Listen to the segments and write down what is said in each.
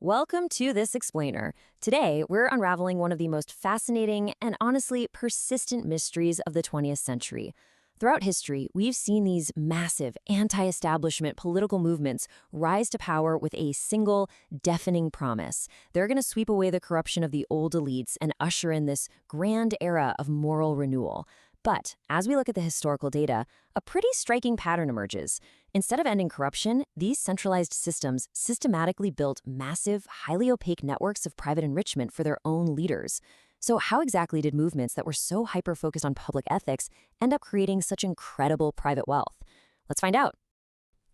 Welcome to This Explainer. Today, we're unraveling one of the most fascinating and honestly persistent mysteries of the 20th century. Throughout history, we've seen these massive anti-establishment political movements rise to power with a single, deafening promise. They're going to sweep away the corruption of the old elites and usher in this grand era of moral renewal. But as we look at the historical data, a pretty striking pattern emerges. Instead of ending corruption, these centralized systems systematically built massive, highly opaque networks of private enrichment for their own leaders. So how exactly did movements that were so hyper-focused on public ethics end up creating such incredible private wealth? Let's find out.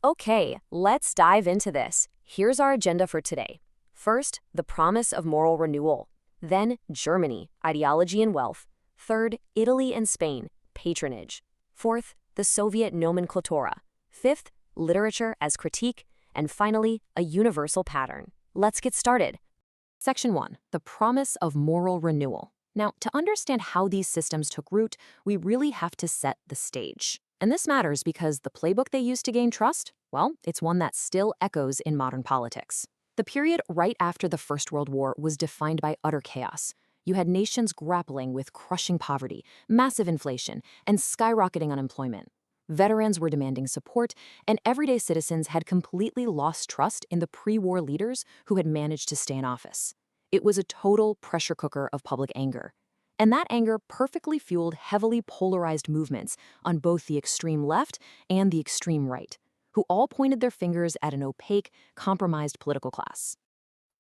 Okay, let's dive into this. Here's our agenda for today. First, the promise of moral renewal. Then, Germany, ideology and wealth. Third, Italy and Spain, patronage. Fourth, the Soviet nomenklatura. Fifth, literature as critique. And finally, a universal pattern. Let's get started. Section 1. The promise of moral renewal. Now, to understand how these systems took root, we really have to set the stage. And this matters because the playbook they used to gain trust, well, it's one that still echoes in modern politics. The period right after the First World War was defined by utter chaos. You had nations grappling with crushing poverty, massive inflation, and skyrocketing unemployment. Veterans were demanding support, and everyday citizens had completely lost trust in the pre-war leaders who had managed to stay in office. It was a total pressure cooker of public anger. And that anger perfectly fueled heavily polarized movements on both the extreme left and the extreme right, who all pointed their fingers at an opaque, compromised political class.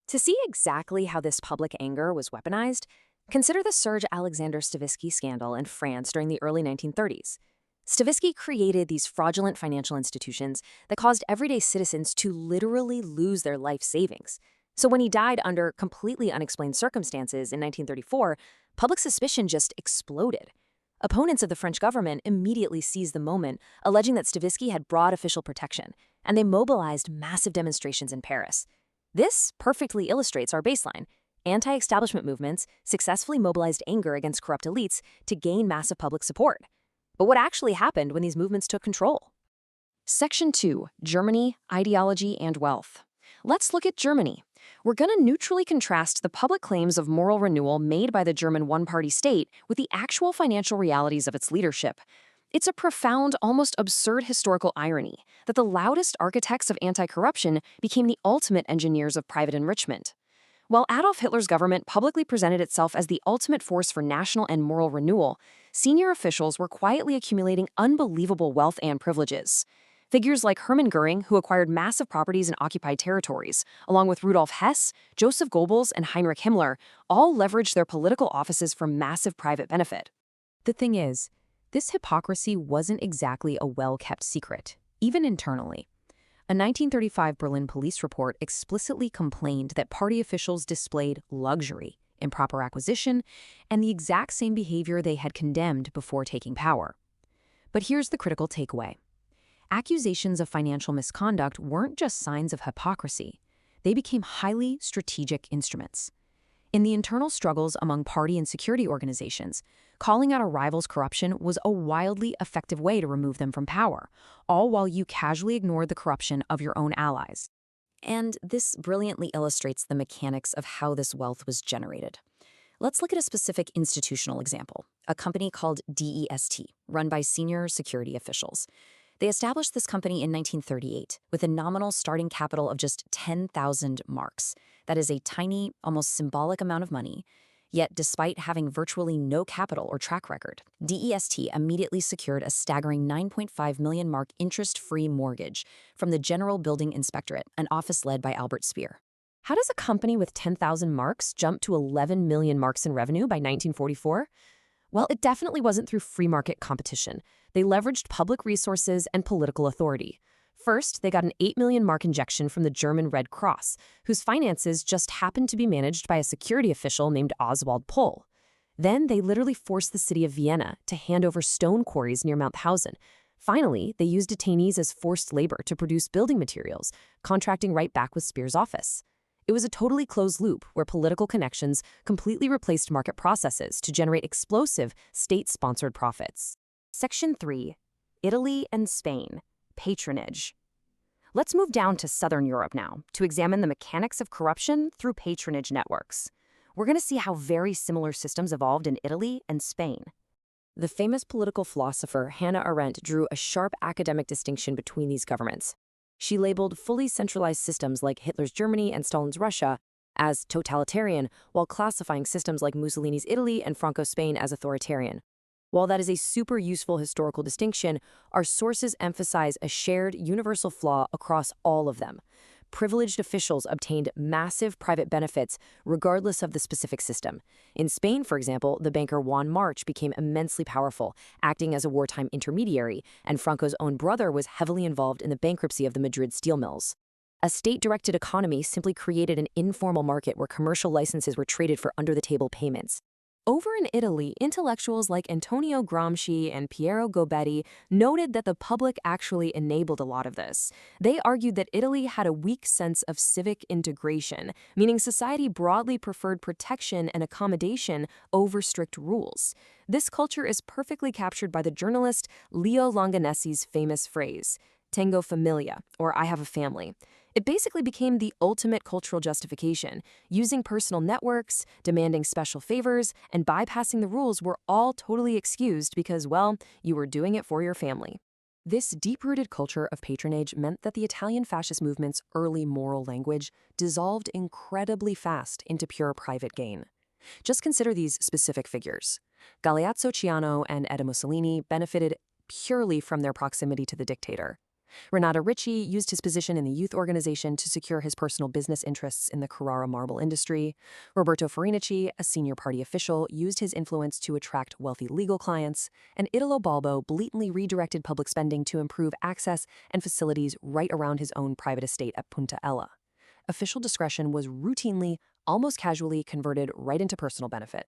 To see exactly how this public anger was weaponized, consider the Serge Alexander Stavisky scandal in France during the early 1930s. Stavisky created these fraudulent financial institutions that caused everyday citizens to literally lose their life savings. So when he died under completely unexplained circumstances in 1934, public suspicion just exploded. Opponents of the French government immediately seized the moment, alleging that Stavisky had broad official protection, and they mobilized massive demonstrations in Paris. This perfectly illustrates our baseline. Anti-establishment movements successfully mobilized anger against corrupt elites to gain massive public support. But what actually happened when these movements took control? Section 2. Germany, Ideology and Wealth. Let's look at Germany. We're going to neutrally contrast the public claims of moral renewal made by the German one-party state with the actual financial realities of its leadership. It's a profound, almost absurd historical irony that the loudest architects of anti-corruption became the ultimate engineers of private enrichment. While Adolf Hitler's government publicly presented itself as the ultimate force for national and moral renewal, senior officials were quietly accumulating unbelievable wealth and privileges. Figures like Hermann Goering, who acquired massive properties in occupied territories, along with Rudolf Hess, Joseph Goebbels, and Heinrich Himmler, all leveraged their political offices for massive private benefit. The thing is, this hypocrisy wasn't exactly a well-kept secret, even internally. A 1935 Berlin police report explicitly complained that party officials displayed luxury, improper acquisition, and the exact same behavior they had condemned before taking power. But here's the critical takeaway. Accusations of financial misconduct weren't just signs of hypocrisy. They became highly strategic instruments. In the internal struggles among party and security organizations, calling out a rival's corruption was a wildly effective way to remove them from power, all while you casually ignored the corruption of your own allies. And this brilliantly illustrates the mechanics of how this wealth was generated. Let's look at a specific institutional example, a company called DEST, run by senior security officials. They established this company in 1938 with a nominal starting capital of just 10,000 marks. That is a tiny, almost symbolic amount of money. Yet, despite having virtually no capital or track record, DEST immediately secured a staggering 9.5 million mark interest-free mortgage from the General Building Inspectorate, an office led by Albert Speer. How does a company with 10,000 marks jump to 11 million marks in revenue by 1944? Well, it definitely wasn't through free market competition. They leveraged public resources and political authority. First, they got an 8 million mark injection from the German Red Cross, whose finances just happened to be managed by a security official named Oswald Pohl. Then they literally forced the city of Vienna to hand over stone quarries near Mauthausen. Finally, they used detainees as forced labor to produce building materials, contracting right back with Speer's office. It was a totally closed loop where political connections completely replaced market processes to generate explosive state-sponsored profits. Section 3. Italy and Spain. Patronage. Let's move down to Southern Europe now to examine the mechanics of corruption through patronage networks. We're going to see how very similar systems evolved in Italy and Spain. The famous political philosopher Hannah Arendt drew a sharp academic distinction between these governments. She labeled fully centralized systems like Hitler's Germany and Stalin's Russia as totalitarian, while classifying systems like Mussolini's Italy and Franco's Spain as authoritarian. While that is a super useful historical distinction, our sources emphasize a shared universal flaw across all of them. Privileged officials obtained massive private benefits regardless of the specific system. In Spain, for example, the banker Juan March became immensely powerful, acting as a wartime intermediary, and Franco's own brother was heavily involved in the bankruptcy of the Madrid steel mills. A state-directed economy simply created an informal market where commercial licenses were traded for under-the-table payments. Over in Italy, intellectuals like Antonio Gramsci and Piero Gobetti noted that the public actually enabled a lot of this. They argued that Italy had a weak sense of civic integration, meaning society broadly preferred protection and accommodation over strict rules. This culture is perfectly captured by the journalist Leo Longanesi's famous phrase, "Tengo familia," or "I have a family." It basically became the ultimate cultural justification. Using personal networks, demanding special favors, and bypassing the rules were all totally excused because, well, you were doing it for your family. This deep-rooted culture of patronage meant that the Italian fascist movement's early moral language dissolved incredibly fast into pure private gain. Just consider these specific figures. Galeazzo Ciano and Etta Mussolini benefited purely from their proximity to the dictator. Renato Ricci used his position in the youth organization to secure his personal business interests in the Carrara marble industry. Roberto Farinaci, a senior party official, used his influence to attract wealthy legal clients. And Italo Balbo blatantly redirected public spending to improve access and facilities right around his own private estate at Punta Ella. Official discretion was routinely, almost casually, converted right into personal benefit.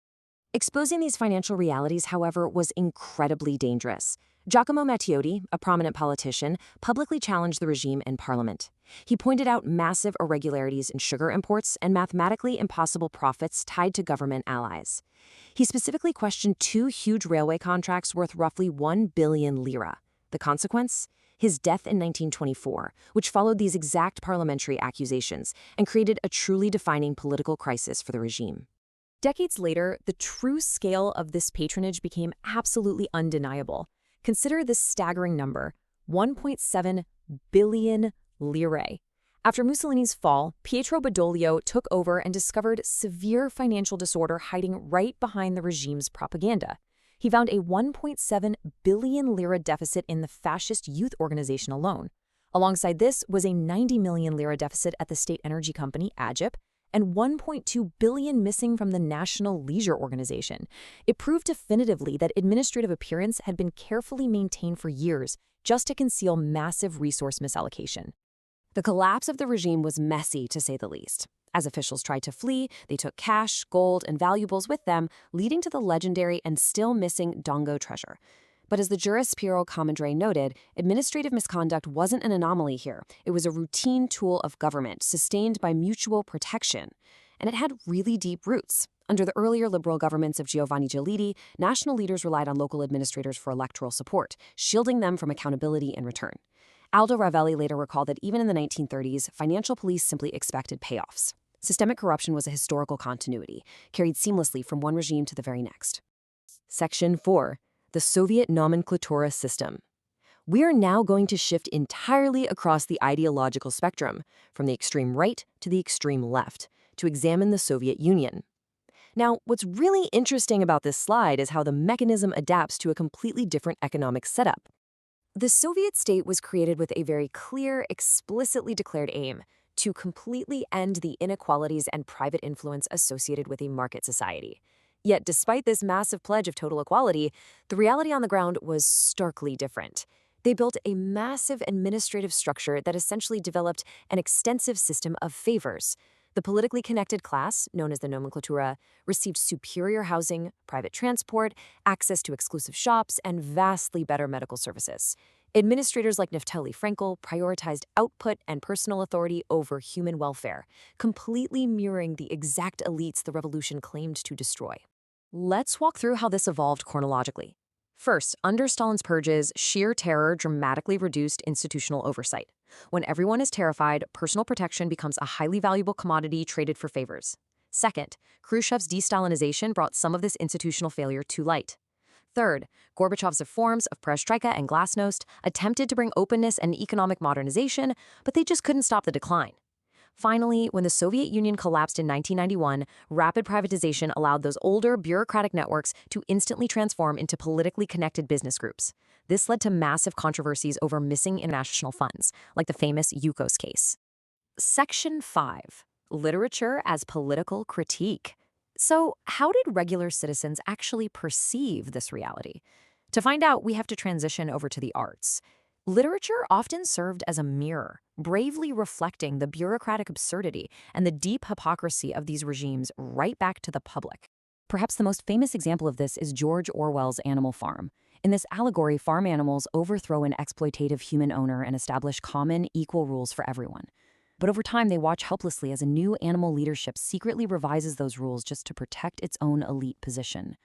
Exposing these financial realities, however, was incredibly dangerous. Giacomo Matteotti, a prominent politician, publicly challenged the regime in parliament. He pointed out massive irregularities in sugar imports and mathematically impossible profits tied to government allies. He specifically questioned two huge railway contracts worth roughly 1 billion lira. The consequence? His death in 1924, which followed these exact parliamentary accusations and created a truly defining political crisis for the regime. Decades later, the true scale of this patronage became absolutely undeniable. Consider this staggering number, 1.7 billion lire. After Mussolini's fall, Pietro Badoglio took over and discovered severe financial disorder hiding right behind the regime's propaganda. He found a 1.7 billion lira deficit in the fascist youth organization alone. Alongside this was a 90 million lira deficit at the state energy company, AGIP, and 1.2 billion missing from the National Leisure Organization. It proved definitively that administrative appearance had been carefully maintained for years just to conceal massive resource misallocation. The collapse of the regime was messy, to say the least. As officials tried to flee, they took cash, gold, and valuables with them, leading to the legendary and still missing Dongo treasure. But as the jurist Piero Comandre noted, administrative misconduct wasn't an anomaly here. It was a routine tool of government, sustained by mutual protection. And it had really deep roots. Under the earlier liberal governments of Giovanni Giolitti, national leaders relied on local administrators for electoral support, shielding them from accountability in return. Aldo Ravelli later recalled that even in the 1930s, financial police simply expected payoffs. Systemic corruption was a historical continuity, carried seamlessly from one regime to the very next. Section 4. The Soviet nomenclatura system. We are now going to shift entirely across the ideological spectrum, from the extreme right to the extreme left, to examine the Soviet Union. Now, what's really interesting about this slide is how the mechanism adapts to a completely different economic setup. The Soviet state was created with a very clear, explicitly declared aim to completely end the inequalities and private influence associated with a market society. Yet, despite this massive pledge of total equality, the reality on the ground was starkly different. They built a massive administrative structure that essentially developed an extensive system of favors. The politically connected class, known as the nomenklatura, received superior housing, private transport, access to exclusive shops, and vastly better medical services. Administrators like Naftali Frankel prioritized output and personal authority over human welfare, completely mirroring the exact elites the revolution claimed to destroy. Let's walk through how this evolved chronologically. First, under Stalin's purges, sheer terror dramatically reduced institutional oversight. When everyone is terrified, personal protection becomes a highly valuable commodity traded for favors. Second, Khrushchev's de-Stalinization brought some of this institutional failure to light. Third, Gorbachev's reforms of Perestroika and Glasnost attempted to bring openness and economic modernization, but they just couldn't stop the decline. Finally, when the Soviet Union collapsed in 1991, rapid privatization allowed those older bureaucratic networks to instantly transform into politically connected business groups. This led to massive controversies over missing international funds, like the famous Yukos case. Section 5. Literature as political critique. So, how did regular citizens actually perceive this reality? To find out, we have to transition over to the arts. Literature often served as a mirror, bravely reflecting the bureaucratic absurdity and the deep hypocrisy of these regimes right back to the public. Perhaps the most famous example of this is George Orwell's Animal Farm. In this allegory, farm animals overthrow an exploitative human owner and establish common, equal rules for everyone. But over time, they watch helplessly as a new animal leadership secretly revises those rules just to protect its own elite position.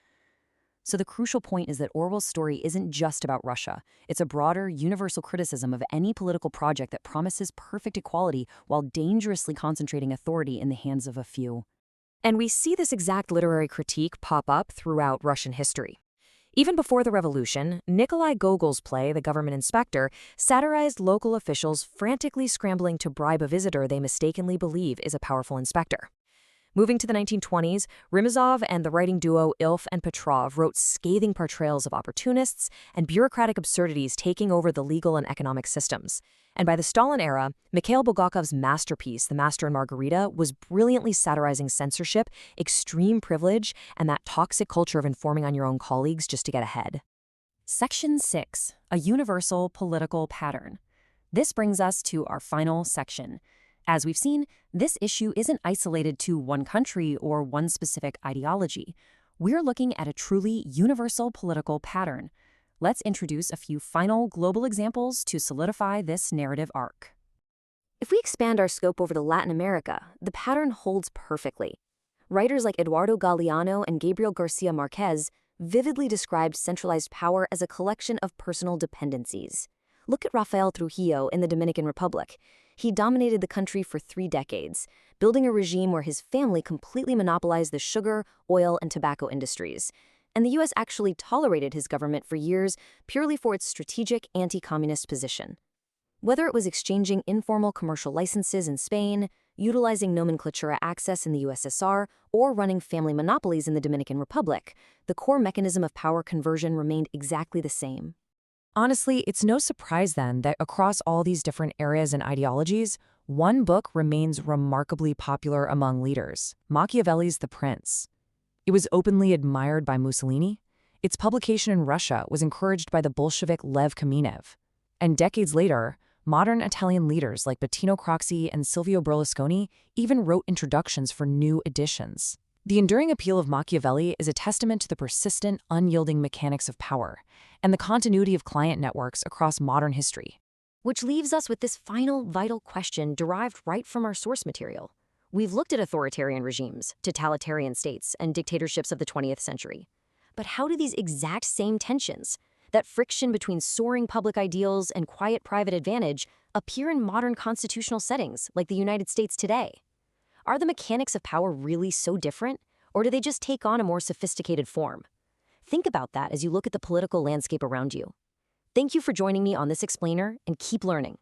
So the crucial point is that Orwell's story isn't just about Russia. It's a broader, universal criticism of any political project that promises perfect equality while dangerously concentrating authority in the hands of a few. And we see this exact literary critique pop up throughout Russian history. Even before the revolution, Nikolai Gogol's play, The Government Inspector, satirized local officials frantically scrambling to bribe a visitor they mistakenly believe is a powerful inspector. Moving to the 1920s, Rimazov and the writing duo Ilf and Petrov wrote scathing portrayals of opportunists and bureaucratic absurdities taking over the legal and economic systems. And by the Stalin era, Mikhail Bulgakov's masterpiece, The Master and Margarita, was brilliantly satirizing censorship, extreme privilege, and that toxic culture of informing on your own colleagues just to get ahead. Section 6. A universal political pattern. This brings us to our final section. As we've seen, this issue isn't isolated to one country or one specific ideology. We're looking at a truly universal political pattern. Let's introduce a few final global examples to solidify this narrative arc. If we expand our scope over to Latin America, the pattern holds perfectly. Writers like Eduardo Galeano and Gabriel Garcia Marquez vividly described centralized power as a collection of personal dependencies. Look at Rafael Trujillo in the Dominican Republic. He dominated the country for 3 decades, building a regime where his family completely monopolized the sugar, oil, and tobacco industries. And the U.S. actually tolerated his government for years purely for its strategic anti-communist position. Whether it was exchanging informal commercial licenses in Spain, utilizing nomenclatura access in the USSR, or running family monopolies in the Dominican Republic, the core mechanism of power conversion remained exactly the same. Honestly, it's no surprise then that across all these different areas and ideologies, one book remains remarkably popular among leaders: Machiavelli's The Prince. It was openly admired by Mussolini. Its publication in Russia was encouraged by the Bolshevik Lev Kamenev. And decades later, modern Italian leaders like Bettino Craxi and Silvio Berlusconi even wrote introductions for new editions. The enduring appeal of Machiavelli is a testament to the persistent, unyielding mechanics of power and the continuity of client networks across modern history. Which leaves us with this final vital question derived right from our source material. We've looked at authoritarian regimes, totalitarian states, and dictatorships of the 20th century. But how do these exact same tensions, that friction between soaring public ideals and quiet private advantage, appear in modern constitutional settings like the United States today? Are the mechanics of power really so different, or do they just take on a more sophisticated form? Think about that as you look at the political landscape around you. Thank you for joining me on this explainer, and keep learning.